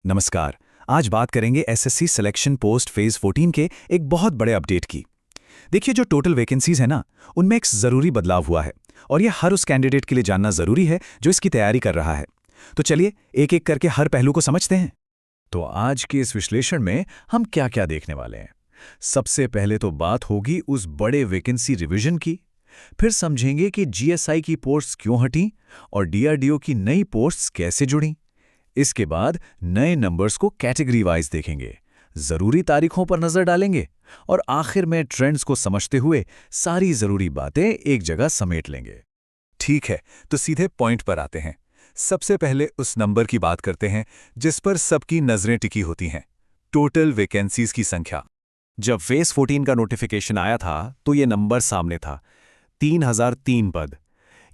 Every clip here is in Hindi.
नमस्कार। आज बात करेंगे एसएससी सिलेक्शन पोस्ट फेज 14 के एक बहुत बड़े अपडेट की। देखिए, जो टोटल वैकेंसीज है ना, उनमें एक ज़रूरी बदलाव हुआ है और ये हर उस कैंडिडेट के लिए जानना ज़रूरी है जो इसकी तैयारी कर रहा है। तो चलिए एक एक करके हर पहलू को समझते हैं। तो आज के इस विश्लेषण में हम क्या-क्या देखने वाले हैं। सबसे पहले तो बात होगी उस बड़े वैकेंसी रिवीजन की। फिर समझेंगे कि जीएसआई की पोस्ट्स क्यों हटीं और डीआरडीओ की नई पोस्ट्स कैसे जुड़ीं। इसके बाद नए नंबर्स को कैटेगरी वाइज देखेंगे, जरूरी तारीखों पर नजर डालेंगे और आखिर में ट्रेंड्स को समझते हुए सारी जरूरी बातें एक जगह समेट लेंगे। ठीक है, तो सीधे पॉइंट पर आते हैं। सबसे पहले उस नंबर की बात करते हैं जिस पर सबकी नजरें टिकी होती हैं, टोटल वैकेंसीज की संख्या। जब फेज 14 का नोटिफिकेशन आया था तो ये नंबर सामने था, 3003 पद।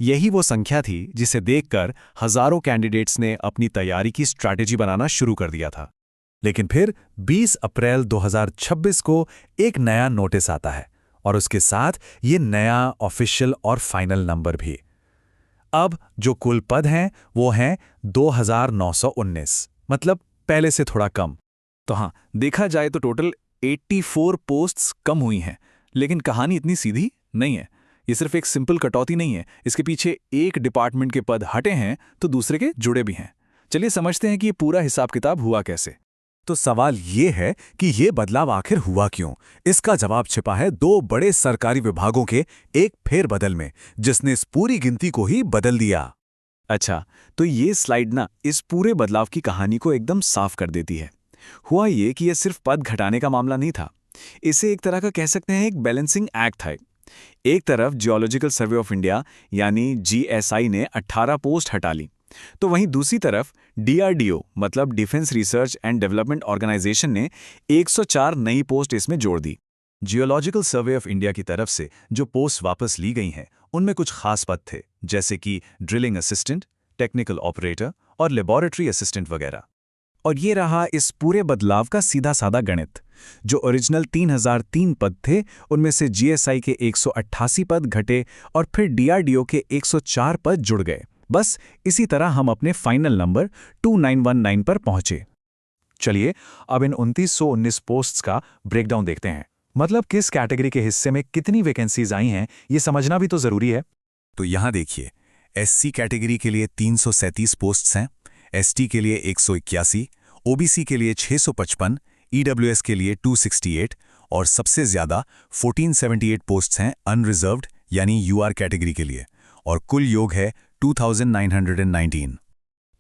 यही वो संख्या थी जिसे देखकर हजारों कैंडिडेट्स ने अपनी तैयारी की स्ट्रैटेजी बनाना शुरू कर दिया था। लेकिन फिर 20 अप्रैल 2026 को एक नया नोटिस आता है और उसके साथ ये नया ऑफिशियल और फाइनल नंबर भी। अब जो कुल पद हैं वो हैं 2919, मतलब पहले से थोड़ा कम। तो हाँ, देखा जाए तो टोटल 84 पोस्ट्स कम हुई हैं, लेकिन कहानी इतनी सीधी नहीं है। ये सिर्फ एक सिंपल कटौती नहीं है, इसके पीछे एक डिपार्टमेंट के पद हटे हैं तो दूसरे के जुड़े भी हैं। चलिए समझते हैं कि ये पूरा हिसाब किताब हुआ कैसे। तो सवाल ये है कि ये बदलाव आखिर हुआ क्यों। इसका जवाब छिपा है दो बड़े सरकारी विभागों के एक फेरबदल में, जिसने इस पूरी गिनती को ही बदल दिया। अच्छा, तो ये स्लाइड ना इस पूरे बदलाव की कहानी को एकदम साफ कर देती है। हुआ ये कि यह सिर्फ पद घटाने का मामला नहीं था, इसे एक तरह का कह सकते हैं एक बैलेंसिंग एक्ट था। एक तरफ जियोलॉजिकल सर्वे ऑफ इंडिया यानी जीएसआई ने 18 पोस्ट हटा ली, तो वहीं दूसरी तरफ डीआरडीओ मतलब defence research and development organisation ने 104 नई पोस्ट इसमें जोड़ दी। जियोलॉजिकल सर्वे ऑफ इंडिया की तरफ से जो पोस्ट वापस ली गई हैं, उनमें कुछ खास पद थे, जैसे कि ड्रिलिंग असिस्टेंट, टेक्निकल ऑपरेटर और लेबोरेटरी असिस्टेंट वगैरह। और ये रहा इस पूरे बदलाव का सीधा साधा गणित। जो ओरिजिनल 3003 पद थे, उनमें से जीएसआई के 188 पद घटे और फिर डीआरडीओ के 104 पद जुड़ गए। बस इसी तरह हम अपने फाइनल नंबर 2919 पर पहुंचे। चलिए अब इन 2919 पोस्ट्स का ब्रेकडाउन देखते हैं। मतलब किस कैटेगरी के हिस्से में कितनी वैकेंसीज आई हैं, ये समझना भी तो जरूरी है। तो यहां देखिए, एससी कैटेगरी के लिए 337 पोस्ट्स हैं, एसटी के लिए 181, ओबीसी के लिए 655, ईडब्ल्यूएस के लिए 268 और सबसे ज्यादा 1478 पोस्ट्स हैं अनरिजर्व्ड यानी यूआर कैटेगरी के लिए, और कुल योग है 2919।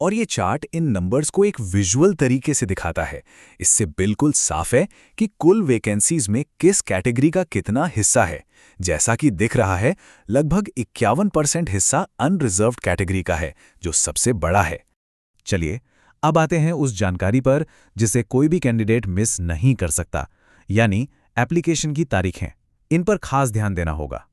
और ये चार्ट इन नंबर्स को एक विजुअल तरीके से दिखाता है। इससे बिल्कुल साफ है कि कुल वैकेंसीज में किस कैटेगरी का कितना हिस्सा है। जैसा कि दिख रहा है, लगभग 51% हिस्सा अनरिजर्व्ड कैटेगरी का है, जो सबसे बड़ा है। चलिए अब आते हैं उस जानकारी पर जिसे कोई भी कैंडिडेट मिस नहीं कर सकता, यानी एप्लीकेशन की तारीखें। इन पर खास ध्यान देना होगा।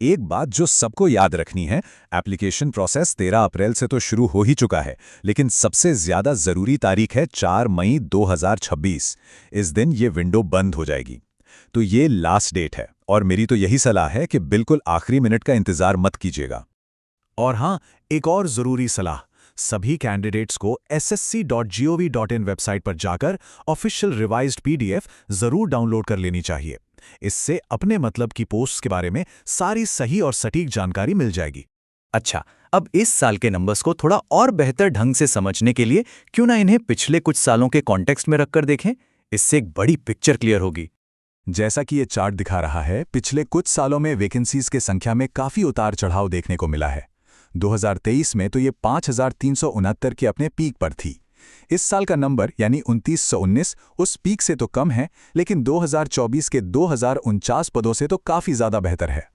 एक बात जो सबको याद रखनी है, एप्लीकेशन प्रोसेस 13 अप्रैल से तो शुरू हो ही चुका है, लेकिन सबसे ज्यादा जरूरी तारीख है 4 मई 2026। इस दिन ये विंडो बंद हो जाएगी। तो ये लास्ट डेट है और मेरी तो यही सलाह है कि बिल्कुल आखिरी मिनट का इंतजार मत कीजिएगा। और हाँ, एक और जरूरी सलाह, सभी कैंडिडेट्स को ssc.gov.in वेबसाइट पर जाकर ऑफिशियल रिवाइज्ड पीडीएफ जरूर डाउनलोड कर लेनी चाहिए। इससे अपने मतलब की पोस्ट्स के बारे में सारी सही और सटीक जानकारी मिल जाएगी। अच्छा, अब इस साल के नंबर्स को थोड़ा और बेहतर ढंग से समझने के लिए क्यों ना इन्हें पिछले कुछ सालों के कॉन्टेक्स्ट में रखकर देखें। इससे एक बड़ी पिक्चर क्लियर होगी। जैसा कि ये चार्ट दिखा रहा है, पिछले कुछ सालों में वैकेंसीज के संख्या में काफी उतार चढ़ाव देखने को मिला है। 2023 में तो ये 5369 के अपने पीक पर थी। इस साल का नंबर यानी 2919 उस पीक से तो कम है, लेकिन 2024 के 2049 पदों से तो काफी ज्यादा बेहतर है।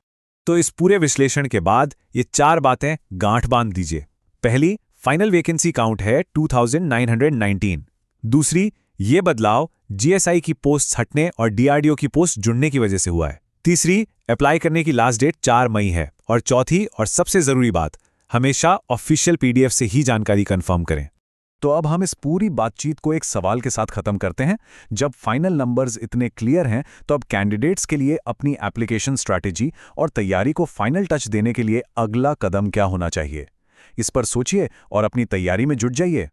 तो इस पूरे विश्लेषण के बाद ये चार बातें गांठ बांध दीजिए। पहली, फाइनल वैकेंसी काउंट है 2919। दूसरी, ये बदलाव जीएसआई की पोस्ट हटने और डीआरडीओ की पोस्ट जुड़ने की वजह से हुआ है। तीसरी, अप्लाई करने की लास्ट डेट 4 मई है। और चौथी और सबसे जरूरी बात, हमेशा ऑफिशियल पीडीएफ से ही जानकारी कंफर्म करें। तो अब हम इस पूरी बातचीत को एक सवाल के साथ खत्म करते हैं। जब फाइनल नंबर्स इतने क्लियर हैं, तो अब कैंडिडेट्स के लिए अपनी एप्लीकेशन स्ट्रैटेजी और तैयारी को फाइनल टच देने के लिए अगला कदम क्या होना चाहिए, इस पर सोचिए और अपनी तैयारी में जुट जाइए।